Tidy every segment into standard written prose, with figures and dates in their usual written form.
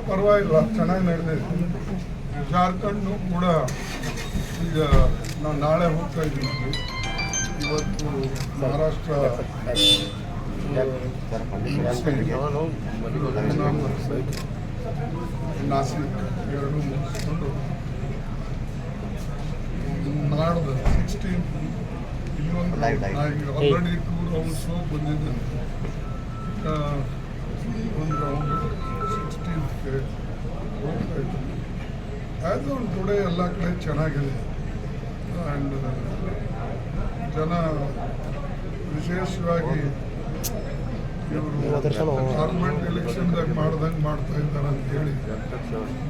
ಪರವಾಗಿಲ್ಲ, ಚೆನ್ನಾಗಿ ನಡೆದಿದೆ. ಜಾರ್ಖಂಡ್ ಕೂಡ ಈಗ ನಾವು ನಾಳೆ ಹೋಗ್ತಾ ಇದ್ದೀವಿ. ಇವತ್ತು ಮಹಾರಾಷ್ಟ್ರ ನಾಸಿಕ್ ಎರಡು ಮುಗಿಸ್ಕೊಂಡು ನಾಡ್ದು 16 ಇಲ್ಲೊಂದು ಆಲ್ರೆಡಿ 2 ರೌಂಡ್ಸ್ ಬಂದಿದ್ದೇನೆ. ಒಂದು ರೌಂಡ್ 16ಕ್ಕೆ ಹೋಗ್ತಾ ಇದ್ದೀನಿ. ಆ್ಯಸ್ ಆನ್ ಟುಡೇ ಎಲ್ಲ ಕಡೆ ಚೆನ್ನಾಗಿದೆ. ಆ್ಯಂಡ್ ಜನ ವಿಶೇಷವಾಗಿ ಇವರು ಗೌರ್ಮೆಂಟ್ ಎಲೆಕ್ಷನ್ದಾಗ ಮಾಡ್ದಂಗೆ ಮಾಡ್ತಾ ಇದ್ದಾರೆ ಅಂತ ಹೇಳಿ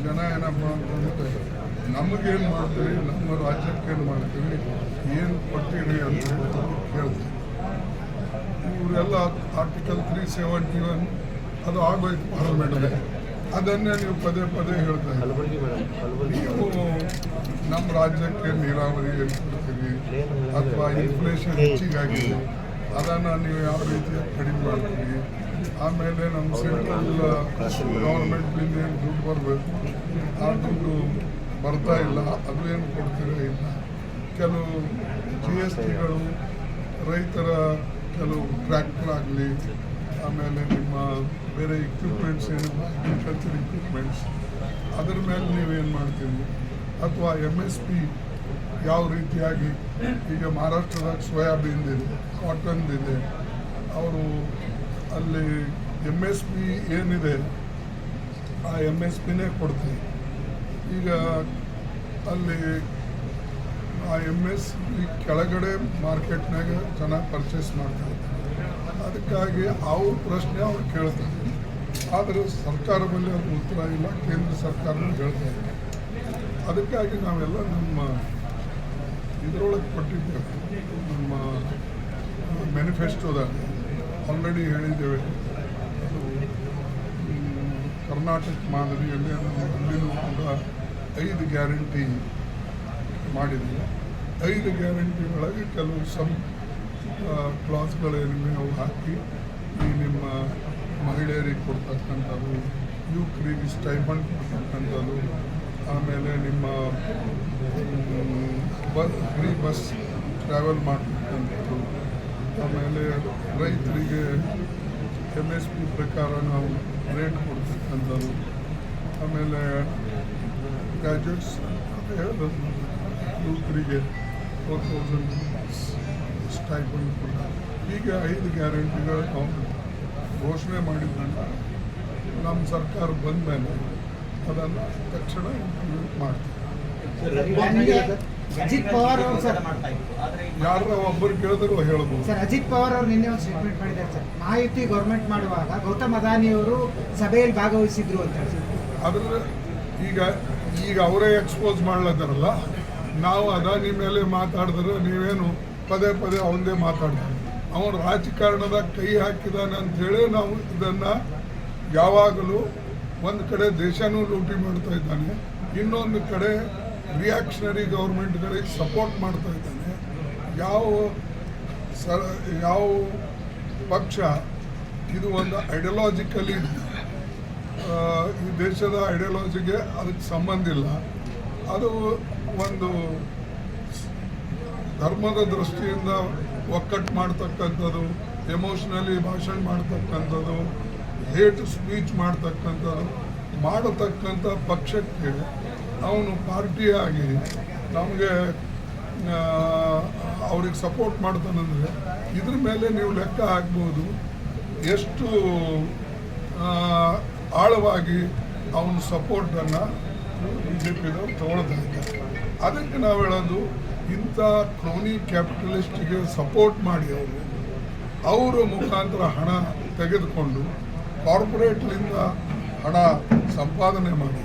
ಜನ ಏನಪ್ಪ ಅಂತಂದರೆ ನಮಗೇನು ಮಾಡ್ತೀವಿ, ನಮ್ಮ ರಾಜ್ಯಕ್ಕೇನು ಮಾಡ್ತೀವಿ, ಏನು ಕೊಟ್ಟಿರಿ ಅಂತ ಕೇಳ್ತೀವಿ. ಇವರೆಲ್ಲ ಆರ್ಟಿಕಲ್ 371 ಅದು ಆಗೋಯ್ತು ಪಾರ್ಲಿಮೆಂಟ್ಗೆ. ಅದನ್ನೇ ನೀವು ಪದೇ ಪದೇ ಹೇಳ್ತಾ ಇದ್ದೀವಿ. ನೀವು ನಮ್ಮ ರಾಜ್ಯಕ್ಕೆ ನೀರಾವರಿ ಕೊಡ್ತೀವಿ ಅಥವಾ ಇನ್ಫ್ಲೇಷನ್ ಹೆಚ್ಚಿಗಾಗಿದೆ, ಅದನ್ನು ನೀವು ಯಾವ ರೀತಿಯಾಗಿ ಕಡಿಮೆ ಮಾಡ್ತೀವಿ. ಆಮೇಲೆ ನಮ್ಮ ಸೆಂಟ್ರಲ್ ಗೌರ್ಮೆಂಟ್ನಿಂದ ಏನು ದುಡ್ಡು ಬರಬೇಕು ಆ ದುಡ್ಡು ಬರ್ತಾ ಇಲ್ಲ, ಅದು ಏನು ಕೊಡ್ತೀರಾ ಇಲ್ಲ. ಕೆಲವು GSTಗಳು ರೈತರ ಕೆಲವು ಟ್ರ್ಯಾಕ್ಟರ್ ಆಗಲಿ, ಆಮೇಲೆ ನಿಮ್ಮ ಬೇರೆ ಇಕ್ವಿಪ್ಮೆಂಟ್ಸ್ ಏನಿಲ್ಲ ಅಗ್ರಿಕಲ್ಚರ್ ಇಕ್ವಿಪ್ಮೆಂಟ್ಸ್ ಅದ್ರ ಮೇಲೆ ನೀವೇನು ಮಾಡ್ತೀವಿ. ಅಥವಾ MSP ಯಾವ ರೀತಿಯಾಗಿ ಈಗ ಮಹಾರಾಷ್ಟ್ರದಾಗ ಸೋಯಾಬೀನ್ ಇದೆ, ಕಾಟನ್ ಇದೆ, ಅವರು ಅಲ್ಲಿ MSP ಏನಿದೆ ಆ MSPನೇ ಕೊಡ್ತೀವಿ. ಈಗ ಅಲ್ಲಿ ಆ MSP ಕೆಳಗಡೆ ಮಾರ್ಕೆಟ್ನಾಗ ಚೆನ್ನಾಗಿ ಪರ್ಚೇಸ್ ಮಾಡ್ತಾ ಇದ್ದಾರೆ. ಅದಕ್ಕಾಗಿ ಅವ್ರ ಪ್ರಶ್ನೆ ಅವ್ರು ಕೇಳ್ತಾರೆ, ಆದರೆ ಸರ್ಕಾರ ಬಳಿ ಅವ್ರಿಗೆ ಉತ್ತರ ಇಲ್ಲ, ಕೇಂದ್ರ ಸರ್ಕಾರ ಹೇಳ್ತಾ ಇದೆ. ಅದಕ್ಕಾಗಿ ನಾವೆಲ್ಲ ನಮ್ಮ ಇದರೊಳಗೆ ಕೊಟ್ಟಿದ್ದೇವೆ, ನಮ್ಮ ಮ್ಯಾನಿಫೆಸ್ಟೋದಾಗ ಆಲ್ರೆಡಿ ಹೇಳಿದ್ದೇವೆ. ಅದು ಕರ್ನಾಟಕ ಮಾದರಿಯಲ್ಲಿ ಅಲ್ಲಿನೂ ಕೂಡ 5 ಗ್ಯಾರಂಟಿ ಮಾಡಿದ್ದೀವಿ. 5 ಗ್ಯಾರಂಟಿಗಳಿಗೆ ಕೆಲವು ಕ್ಲಾಸ್ಗಳೇನಿವೆ ಅವು ಹಾಕಿ ಈ ನಿಮ್ಮ ಮಹಿಳೆಯರಿಗೆ ಕೊಡ್ತಕ್ಕಂಥದ್ದು, ಯುವಕರಿಗೆ ಸ್ಟೈಪಂಡ್ ಕೊಡ್ತಕ್ಕಂಥದ್ದು, ಆಮೇಲೆ ನಿಮ್ಮ ಫ್ರೀ ಬಸ್ ಟ್ರಾವೆಲ್ ಮಾಡ್ತಕ್ಕಂಥದ್ದು, ಆಮೇಲೆ ರೈತರಿಗೆ MSP ಪ್ರಕಾರ ನಾವು ರೇಟ್ ಕೊಡ್ತಕ್ಕಂಥದ್ದು, ಆಮೇಲೆ ಗ್ರ್ಯಾಜುಯೇಟ್ಸ್ ಹೇಳೋದು ಯುವಕರಿಗೆ 4000 ಸ್ಟೈಪಂಡ್ ಕೊಡ. ಹೀಗೆ 5 ಗ್ಯಾರಂಟಿಗಳು ನಾವು ಘೋಷಣೆ ಮಾಡಿದ್ದಂತ ನಮ್ಮ ಸರ್ಕಾರ ಬಂದ ಮೇಲೆ ಅದನ್ನು ತಕ್ಷಣ ಇಂಪ್ಲಿಮೆಂಟ್ ಮಾಡ್ತೀವಿ. ಅಜಿತ್ ಪವಾರ್ ಅವರು ಸರ್ ಯಾರ ಒಬ್ಬರು ಕೇಳಿದ್ರು ಹೇಳ್ಬೋದು ಸರ್. ಅಜಿತ್ ಪವಾರ್ ಅವರು ನಿನ್ನೆ ಒಂದು ಸ್ಟೇಟ್ಮೆಂಟ್ ಮಾಡಿದ್ದಾರೆ ಸರ್, ಮಹಾಯುತಿ ಗೌರ್ಮೆಂಟ್ ಮಾಡುವಾಗ ಗೌತಮ್ ಅದಾನಿ ಅವರು ಸಭೆಯಲ್ಲಿ ಭಾಗವಹಿಸಿದ್ರು ಅಂತ. ಅದ್ರ ಈಗ ಅವರೇ ಎಕ್ಸ್ಪೋಸ್ ಮಾಡ್ಲತ್ತಾರಲ್ಲ, ನಾವು ಅದಾನಿ ಮೇಲೆ ಮಾತಾಡಿದ್ರೆ ನೀವೇನು ಪದೇ ಪದೇ ಅವನದೇ ಮಾತಾಡ್ತಾರೆ. ಅವನು ರಾಜಕಾರಣದಾಗ ಕೈ ಹಾಕಿದಾನೆ ಅಂಥೇಳಿ ನಾವು ಇದನ್ನು ಯಾವಾಗಲೂ ಒಂದು ಕಡೆ ದೇಶನೂ ಲೂಟಿ ಮಾಡ್ತಾ ಇದ್ದಾನೆ, ಇನ್ನೊಂದು ಕಡೆ ರಿಯಾಕ್ಷನರಿ ಗೌರ್ಮೆಂಟ್ಗಳಿಗೆ ಸಪೋರ್ಟ್ ಮಾಡ್ತಾ ಇದ್ದಾನೆ. ಯಾವ ಪಕ್ಷ ಇದು ಒಂದು ಐಡಿಯಾಲಜಿಕಲಿ ಈ ದೇಶದ ಐಡಿಯಾಲಜಿಗೆ ಅದಕ್ಕೆ ಸಂಬಂಧ ಇಲ್ಲ. ಅದು ಒಂದು ಧರ್ಮದ ದೃಷ್ಟಿಯಿಂದ ಒಕ್ಕಟ್ಟು ಮಾಡ್ತಕ್ಕಂಥದ್ದು, ಎಮೋಷ್ನಲಿ ಭಾಷಣ ಮಾಡ್ತಕ್ಕಂಥದ್ದು, ಹೇಟ್ ಸ್ಪೀಚ್ ಮಾಡ್ತಕ್ಕಂಥದ್ದು ಮಾಡತಕ್ಕಂಥ ಪಕ್ಷಕ್ಕೆ ಅವನು ಪಾರ್ಟಿಯಾಗಿ ನಮಗೆ ಅವ್ರಿಗೆ ಸಪೋರ್ಟ್ ಮಾಡ್ತಾನಂದರೆ ಇದ್ರ ಮೇಲೆ ನೀವು ಲೆಕ್ಕ ಹಾಕ್ಬೋದು ಎಷ್ಟು ಆಳವಾಗಿ ಅವನ ಸಪೋರ್ಟನ್ನು BJPದವ್ರು ತಗೊಳ್ತಾ ಇದ್ದಾರೆ. ಅದಕ್ಕೆ ನಾವು ಹೇಳೋದು, ಇಂಥ ಕ್ರೋನಿ ಕ್ಯಾಪಿಟಲಿಸ್ಟಿಗೆ ಸಪೋರ್ಟ್ ಮಾಡಿ ಅವರ ಮುಖಾಂತರ ಹಣ ತೆಗೆದುಕೊಂಡು ಕಾರ್ಪೊರೇಟ್ಲಿಂದ ಹಣ ಸಂಪಾದನೆ ಮಾಡಿ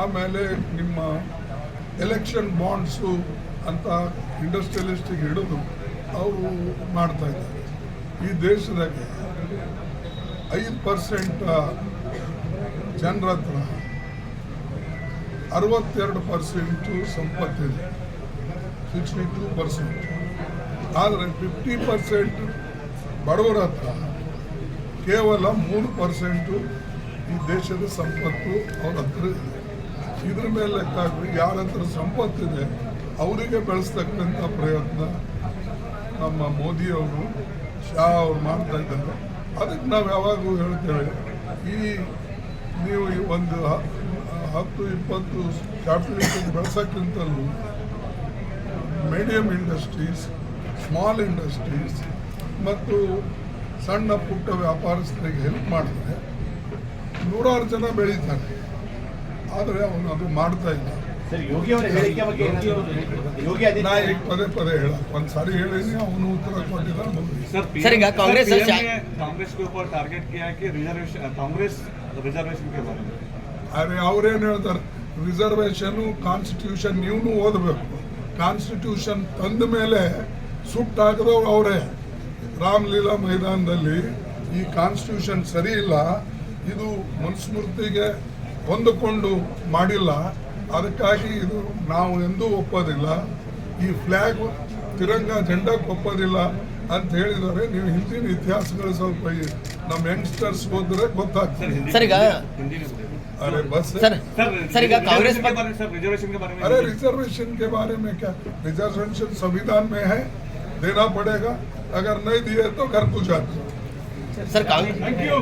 ಆಮೇಲೆ ನಿಮ್ಮ ಎಲೆಕ್ಷನ್ ಬಾಂಡ್ಸು ಅಂತ ಇಂಡಸ್ಟ್ರಿಯಲಿಸ್ಟಿಗೆ ಹಿಡಿದು ಅವರು ಮಾಡ್ತಾ ಇದ್ದಾರೆ. ಈ ದೇಶದಾಗೆ 5% ಜನರ ಹತ್ರ 62% ಸಂಪತ್ತಿದೆ, 62%. ಆದರೆ 50% ಬಡವರ ಹತ್ರ ಕೇವಲ 3% ಈ ದೇಶದ ಸಂಪತ್ತು ಅವ್ರ ಹತ್ರ ಇದೆ. ಇದ್ರ ಮೇಲೆ ಲೆಕ್ಕ ಹಾಕಿ ಯಾರ ಹತ್ರ ಸಂಪತ್ತಿದೆ ಅವರಿಗೆ ಬೆಳೆಸ್ತಕ್ಕಂಥ ಪ್ರಯತ್ನ ನಮ್ಮ ಮೋದಿಯವರು ಶಾ ಅವರು ಮಾಡ್ತಾ ಇದ್ದಾರೆ. ಅದಕ್ಕೆ ನಾವು ಯಾವಾಗಲೂ ಹೇಳ್ತೇವೆ, ಈ ನೀವು ಈ ಒಂದು 10-20 ಕ್ಯಾಪಿಟಲಿಸ್ಟ್ ಬೆಳೆಸೋಕ್ಕಿಂತಲೂ ಮೀಡಿಯಂ ಇಂಡಸ್ಟ್ರೀಸ್, ಸ್ಮಾಲ್ ಇಂಡಸ್ಟ್ರೀಸ್ ಮತ್ತು ಸಣ್ಣ ಪುಟ್ಟ ವ್ಯಾಪಾರಸ್ಥರಿಗೆ ಹೆಲ್ಪ್ ಮಾಡಿದ್ರೆ ನೂರಾರು ಜನ ಬೆಳೀತಾರೆ. ಆದರೆ ಅವನು ಅದು ಮಾಡ್ತಾ ಇಲ್ಲ. ಸರ್, ಯೋಗಿ ಅವರ ಹೇಳಿಕೆ ಬಗ್ಗೆ ಯೋಗಿ ನಾ ಈಗ ಪದೇ ಪದೇ ಹೇಳ ಒಂದ್ಸಾರಿ ಹೇಳಿನಿ, ಅವನು ಉತ್ತರ ಕೊಟ್ಟಿದ್ದಾರೆ. सर कांग्रेस कांग्रेस के ऊपर टारगेट किया है कि रिजर्वेशन कांग्रेस रिजर्वेशन के बारे में ಅರೆ ಅವ್ರೇನು ಹೇಳ್ತಾರೆ, ರಿಸರ್ವೇಷನು ಕಾನ್ಸ್ಟಿಟ್ಯೂಷನ್ ನೀವು ಓದಬೇಕು. ಕಾನ್ಸ್ಟಿಟ್ಯೂಷನ್ ತಂದ ಮೇಲೆ ಸುಟ್ಟಾಕಿದವ್ರು ಅವರೇ. ರಾಮಲೀಲಾ ಮೈದಾನದಲ್ಲಿ ಈ ಕಾನ್ಸ್ಟಿಟ್ಯೂಷನ್ ಸರಿ ಇಲ್ಲ, ಇದು ಮನುಸ್ಮೃತಿಗೆ ಹೊಂದಿಕೊಂಡು ಮಾಡಿಲ್ಲ, ಅದಕ್ಕಾಗಿ ಇದು ನಾವು ಎಂದೂ ಒಪ್ಪೋದಿಲ್ಲ, ಈ ಫ್ಲ್ಯಾಗ್ ತಿರಂಗ ಜೆಂಡಕ್ಕೆ ಒಪ್ಪೋದಿಲ್ಲ ಅಂತ ಹೇಳಿದ್ದಾರೆ. ನೀವು ಹಿಂದಿನ ಇತಿಹಾಸಗಳು ಸ್ವಲ್ಪ ನಮ್ಮ ಯಂಗ್ಸ್ಟರ್ಸ್ ಹೋದ್ರೆ ಗೊತ್ತಾಗ್ತದೆ. सर अरे बस सर कांग्रेस रिजर्वेशन के बारे में अरे रिजर्वेशन के बारे में क्या, रिजर्वेशन संविधान में है, देना पड़ेगा, अगर नहीं दिए तो घर को जाते. Sir thank you